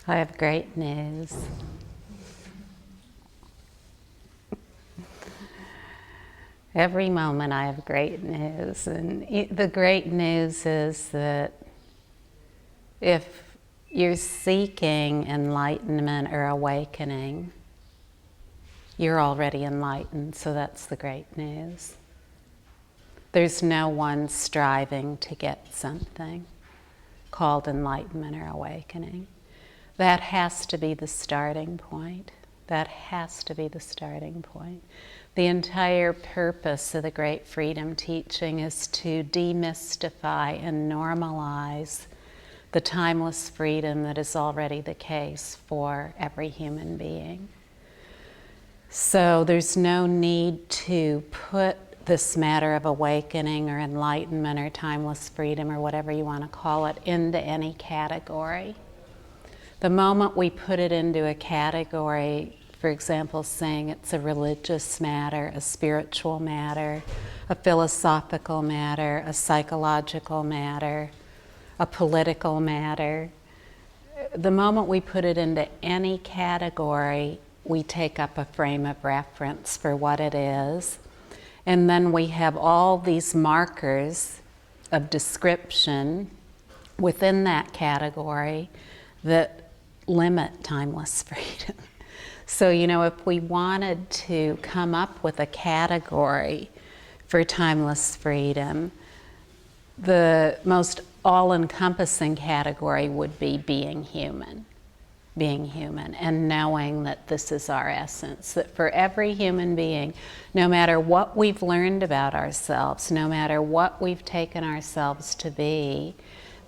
I have great news. Every moment I have great news. And the great news is that if you're seeking enlightenment or awakening, you're already enlightened, so that's the great news. There's no one striving to get something called enlightenment or awakening. That has to be the starting point. That has to be the starting point. The entire purpose of the Great Freedom Teaching is to demystify and normalize the timeless freedom that is already the case for every human being. So there's no need to put this matter of awakening or enlightenment or timeless freedom or whatever you want to call it into any category. The moment we put it into a category, for example, saying it's a religious matter, a spiritual matter, a philosophical matter, a psychological matter, a political matter, the moment we put it into any category, we take up a frame of reference for what it is. And then we have all these markers of description within that category that limit timeless freedom. So, if we wanted to come up with a category for timeless freedom, the most all-encompassing category would be being human, and knowing that this is our essence, that for every human being, no matter what we've learned about ourselves, no matter what we've taken ourselves to be,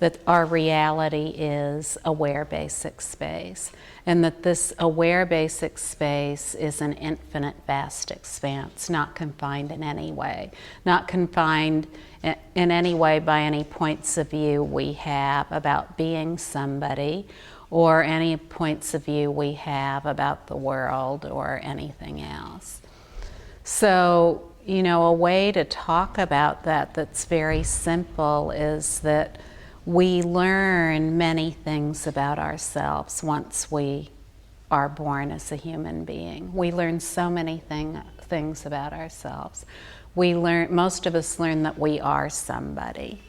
that our reality is aware basic space, and that this aware basic space is an infinite vast expanse, not confined in any way, not confined in any way by any points of view we have about being somebody, or any points of view we have about the world or anything else. So, a way to talk about that that's very simple is that we learn many things about ourselves once we are born as a human being. We learn so many things about ourselves. Most of us learn that we are somebody,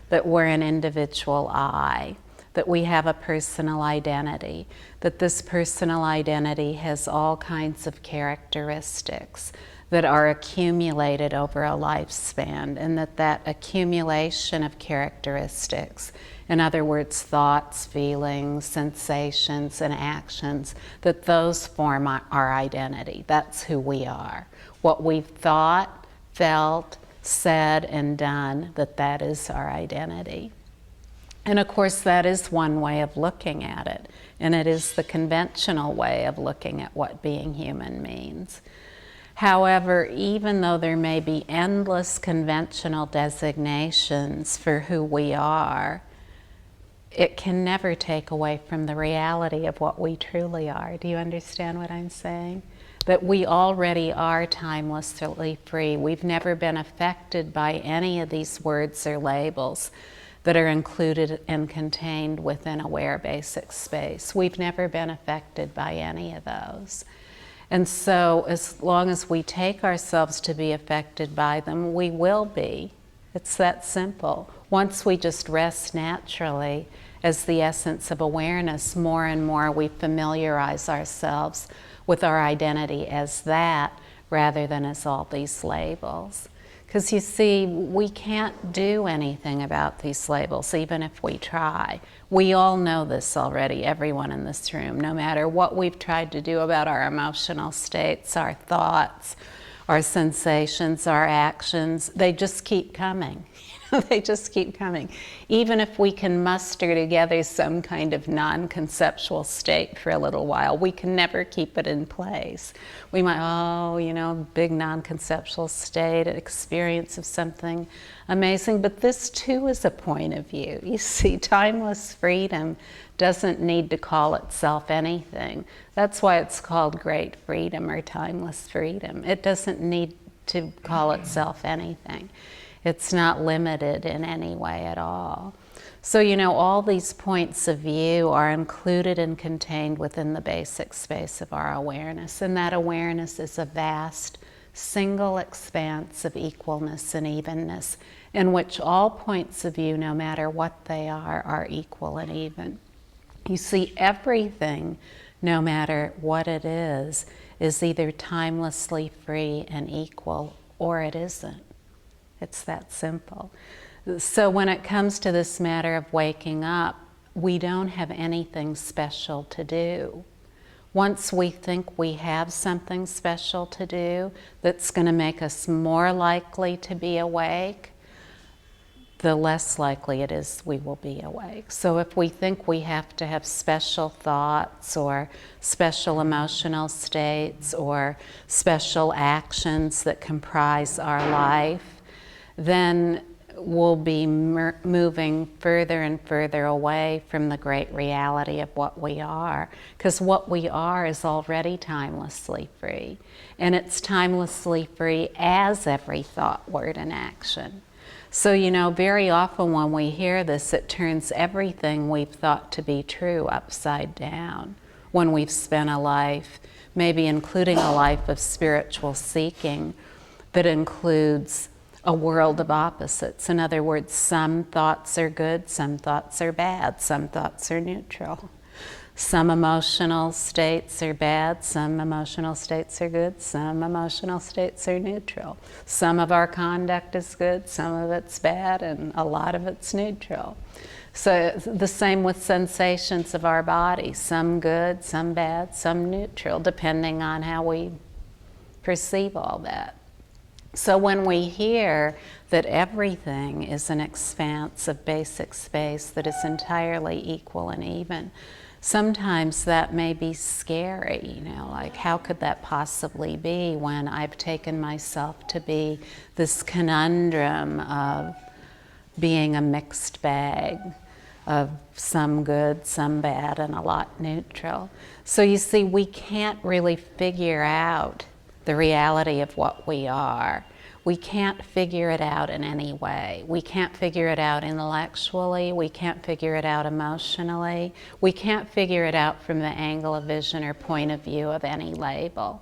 that we're an individual I, that we have a personal identity, that this personal identity has all kinds of characteristics that are accumulated over a lifespan, and that accumulation of characteristics, in other words, thoughts, feelings, sensations, and actions, that those form our identity. That's who we are. What we've thought, felt, said, and done, that is our identity. And of course, that is one way of looking at it, and it is the conventional way of looking at what being human means. However, even though there may be endless conventional designations for who we are, it can never take away from the reality of what we truly are. Do you understand what I'm saying? That we already are timelessly free. We've never been affected by any of these words or labels that are included and contained within aware basic space. We've never been affected by any of those. And so as long as we take ourselves to be affected by them, we will be. It's that simple. Once we just rest naturally as the essence of awareness, more and more we familiarize ourselves with our identity as that rather than as all these labels. Because you see, we can't do anything about these labels, even if we try. We all know this already, everyone in this room. No matter what we've tried to do about our emotional states, our thoughts, our sensations, our actions, they just keep coming. They just keep coming. Even if we can muster together some kind of non-conceptual state for a little while, we can never keep it in place. We might, big non-conceptual state, an experience of something amazing, but this too is a point of view. You see, timeless freedom doesn't need to call itself anything. That's why it's called great freedom or timeless freedom. It doesn't need to call itself anything. It's not limited in any way at all. So, all these points of view are included and contained within the basic space of our awareness. And that awareness is a vast, single expanse of equalness and evenness, in which all points of view, no matter what they are equal and even. You see, everything, no matter what it is either timelessly free and equal, or it isn't. It's that simple. So when it comes to this matter of waking up, we don't have anything special to do. Once we think we have something special to do that's going to make us more likely to be awake, the less likely it is we will be awake. So if we think we have to have special thoughts or special emotional states or special actions that comprise our life, then we'll be moving further and further away from the great reality of what we are. Because what we are is already timelessly free. And it's timelessly free as every thought, word, and action. So, very often when we hear this, it turns everything we've thought to be true upside down. When we've spent a life, maybe including a life of spiritual seeking, that includes a world of opposites. In other words, some thoughts are good, some thoughts are bad, some thoughts are neutral. Some emotional states are bad, some emotional states are good, some emotional states are neutral. Some of our conduct is good, some of it's bad, and a lot of it's neutral. So the same with sensations of our body, some good, some bad, some neutral, depending on how we perceive all that. So when we hear that everything is an expanse of basic space that is entirely equal and even, sometimes that may be scary, like how could that possibly be when I've taken myself to be this conundrum of being a mixed bag of some good, some bad, and a lot neutral. So you see, we can't really figure out the reality of what we are. We can't figure it out in any way. We can't figure it out intellectually. We can't figure it out emotionally. We can't figure it out from the angle of vision or point of view of any label.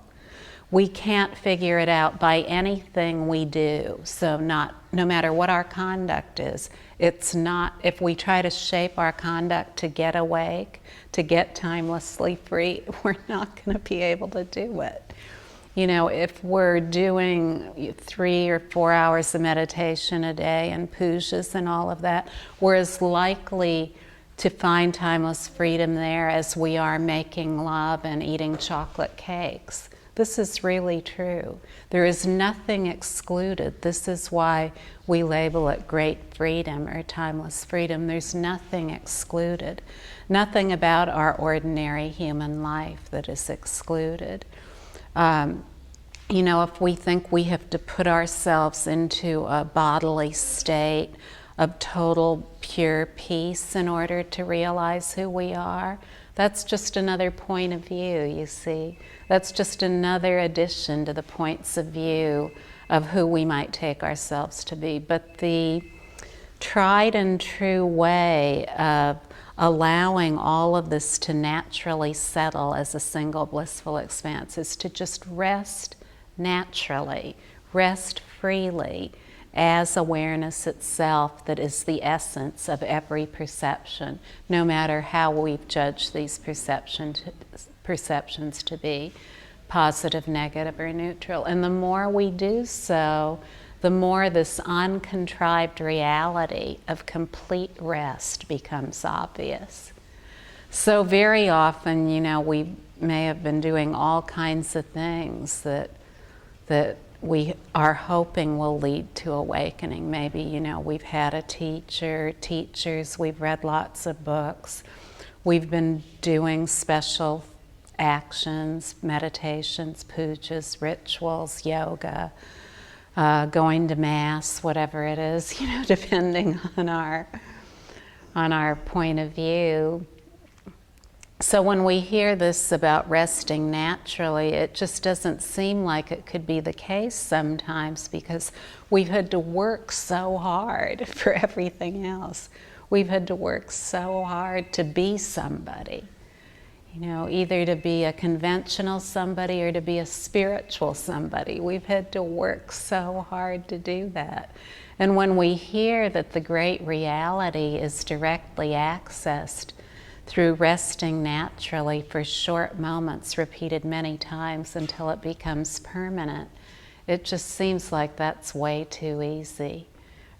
We can't figure it out by anything we do. So no matter what our conduct is, it's not, if we try to shape our conduct to get awake, to get timelessly free, we're not going to be able to do it. If we're doing 3 or 4 hours of meditation a day and pujas and all of that, we're as likely to find timeless freedom there as we are making love and eating chocolate cakes. This is really true. There is nothing excluded. This is why we label it great freedom or timeless freedom. There's nothing excluded. Nothing about our ordinary human life that is excluded. If we think we have to put ourselves into a bodily state of total pure peace in order to realize who we are, that's just another point of view, you see. That's just another addition to the points of view of who we might take ourselves to be. But the tried and true way of allowing all of this to naturally settle as a single blissful expanse is to just rest naturally, rest freely as awareness itself that is the essence of every perception, no matter how we've judged these perceptions to be positive, negative, or neutral. And the more we do so, the more this uncontrived reality of complete rest becomes obvious. So very often, we may have been doing all kinds of things that we are hoping will lead to awakening. Maybe, we've had a teachers, we've read lots of books, we've been doing special actions, meditations, pujas, rituals, yoga, going to mass, whatever it is, depending on our point of view. So when we hear this about resting naturally, it just doesn't seem like it could be the case sometimes because we've had to work so hard for everything else. We've had to work so hard to be somebody. You know, either to be a conventional somebody or to be a spiritual somebody. We've had to work so hard to do that. And when we hear that the great reality is directly accessed through resting naturally for short moments, repeated many times until it becomes permanent, it just seems like that's way too easy.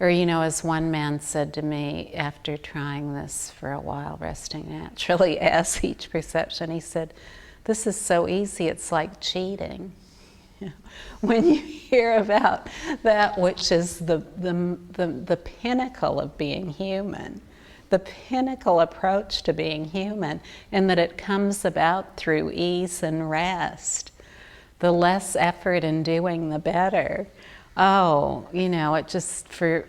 Or, you know, as one man said to me after trying this for a while, resting naturally as each perception, he said, "This is so easy, it's like cheating." You know, when you hear about that which is the pinnacle of being human, the pinnacle approach to being human, and that it comes about through ease and rest, the less effort in doing, the better. Oh, you know, it just, for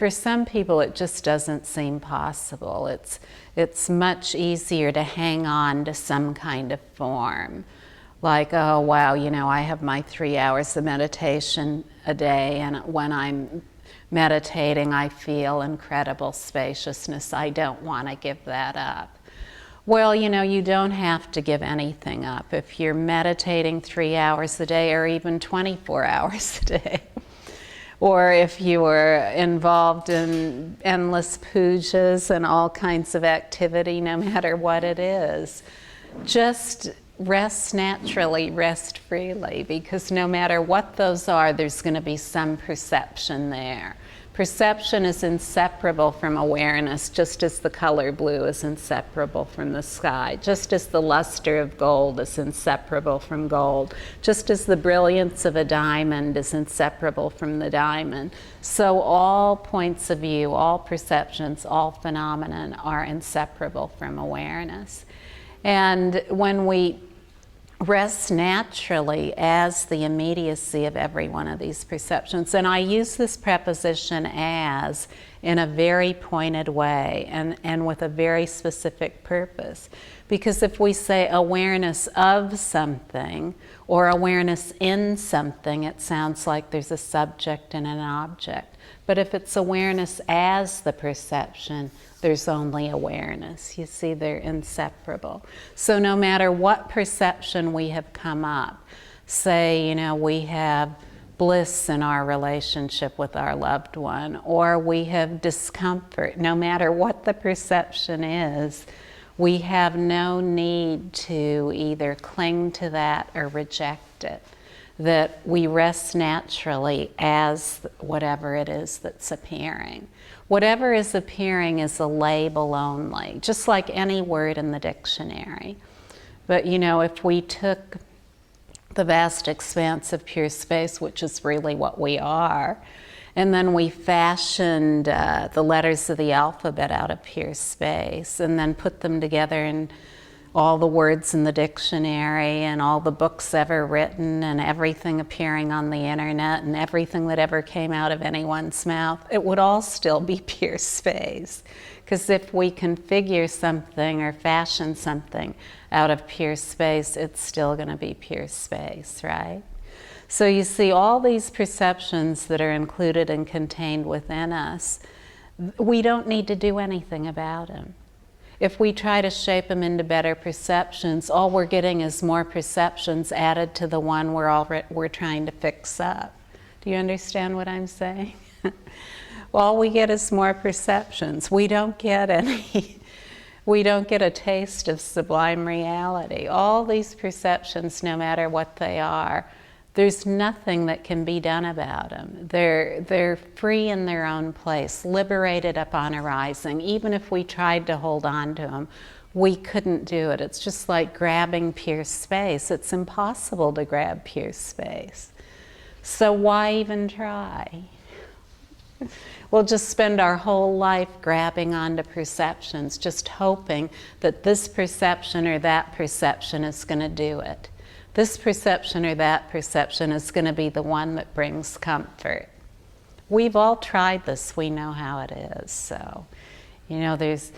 some people, it just doesn't seem possible. It's much easier to hang on to some kind of form. Like, oh, wow, you know, I have my 3 hours of meditation a day, and when I'm meditating, I feel incredible spaciousness. I don't want to give that up. Well, you know, you don't have to give anything up. If you're meditating 3 hours a day or even 24 hours a day, or if you are involved in endless pujas and all kinds of activity, no matter what it is, just rest naturally, rest freely, because no matter what those are, there's going to be some perception there. Perception is inseparable from awareness, just as the color blue is inseparable from the sky, just as the luster of gold is inseparable from gold, just as the brilliance of a diamond is inseparable from the diamond. So all points of view, all perceptions, all phenomenon are inseparable from awareness. And when we rest naturally as the immediacy of every one of these perceptions. And I use this preposition as in a very pointed way and with a very specific purpose. Because if we say awareness of something or awareness in something, it sounds like there's a subject and an object. But if it's awareness as the perception, there's only awareness. You see, they're inseparable. So no matter what perception we have come up, say, you know, we have bliss in our relationship with our loved one, or we have discomfort, no matter what the perception is, we have no need to either cling to that or reject it. That we rest naturally as whatever it is that's appearing. Whatever is appearing is a label only, just like any word in the dictionary. But you know, if we took the vast expanse of pure space, which is really what we are, and then we fashioned the letters of the alphabet out of pure space, and then put them together in all the words in the dictionary and all the books ever written and everything appearing on the internet and everything that ever came out of anyone's mouth, it would all still be pure space. Because if we configure something or fashion something out of pure space, it's still going to be pure space, right? So you see, all these perceptions that are included and contained within us, we don't need to do anything about them. If we try to shape them into better perceptions, all we're getting is more perceptions added to the one we're trying to fix up. Do you understand what I'm saying? All we get is more perceptions. We don't get a taste of sublime reality. All these perceptions, no matter what they are, there's nothing that can be done about them. They're free in their own place, liberated upon arising. Even if we tried to hold on to them, we couldn't do it. It's just like grabbing pure space. It's impossible to grab pure space. So why even try? We'll just spend our whole life grabbing onto perceptions, just hoping that this perception or that perception is going to do it. This perception or that perception is going to be the one that brings comfort. We've all tried this. We know how it is. So, you know, there's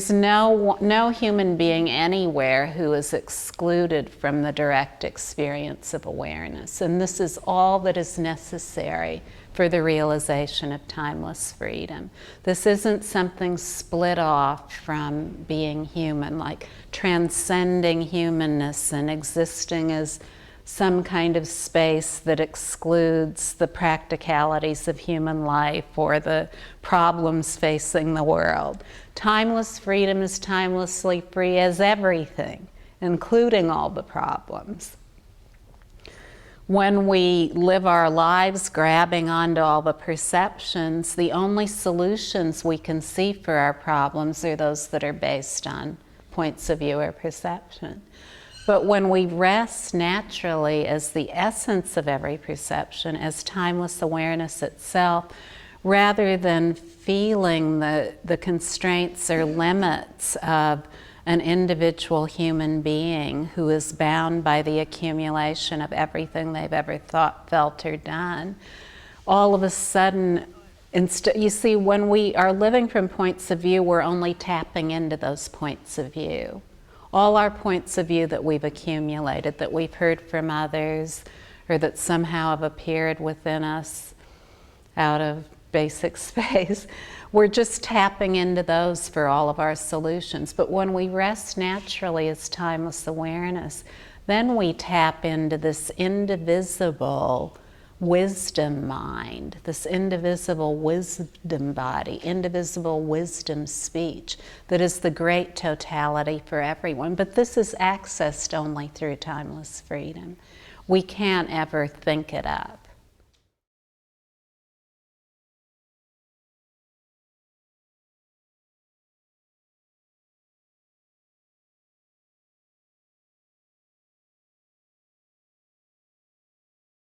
no human being anywhere who is excluded from the direct experience of awareness. And this is all that is necessary for the realization of timeless freedom. This isn't something split off from being human, like transcending humanness and existing as some kind of space that excludes the practicalities of human life or the problems facing the world. Timeless freedom is timelessly free as everything, including all the problems. When we live our lives grabbing onto all the perceptions, the only solutions we can see for our problems are those that are based on points of view or perception. But when we rest naturally as the essence of every perception, as timeless awareness itself, rather than feeling the constraints or limits of an individual human being who is bound by the accumulation of everything they've ever thought, felt, or done, all of a sudden, you see, when we are living from points of view, we're only tapping into those points of view. All our points of view that we've accumulated, that we've heard from others, or that somehow have appeared within us out of basic space, we're just tapping into those for all of our solutions. But when we rest naturally as timeless awareness, then we tap into this indivisible wisdom mind, this indivisible wisdom body, indivisible wisdom speech that is the great totality for everyone. But this is accessed only through timeless freedom. We can't ever think it up.